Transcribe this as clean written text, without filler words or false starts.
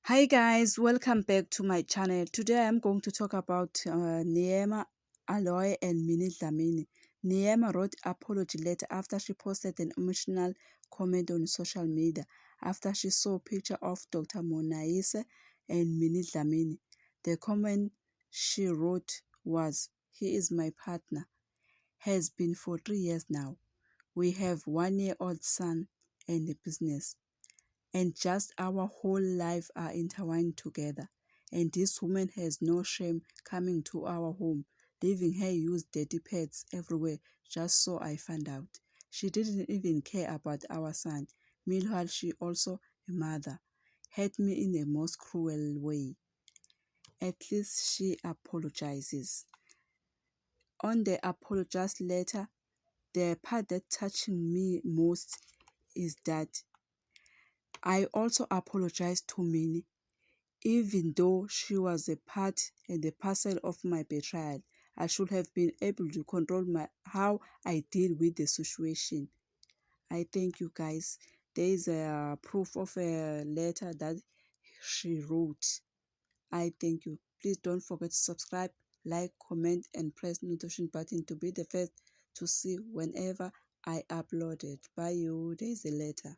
Hi guys, welcome back to my channel. Today I'm going to talk about Neema Aloy and Minnie Dlamini. Neema wrote apology letter after she posted an emotional comment on social media after she saw a picture of Dr. Monaise and Minnie Dlamini. The comment she wrote was, "He is my partner. Has been for 3 years now. We have 1-year-old son and a business. And just our whole life are intertwined together. And this woman has no shame coming to our home, leaving her used dirty pets everywhere just so I found out. She didn't even care about our son. Meanwhile, she also a mother. Hurt me in the most cruel way. At least she apologizes." On the apologize letter, the part that touching me most is that I also apologize to Minnie, even though she was a part and a parcel of my betrayal. I should have been able to control how I deal with the situation. I thank you guys. There is a proof of a letter that she wrote. I thank you. Please don't forget to subscribe, like, comment, and press notification button to be the first to see whenever I upload it. Bye you. There is a letter.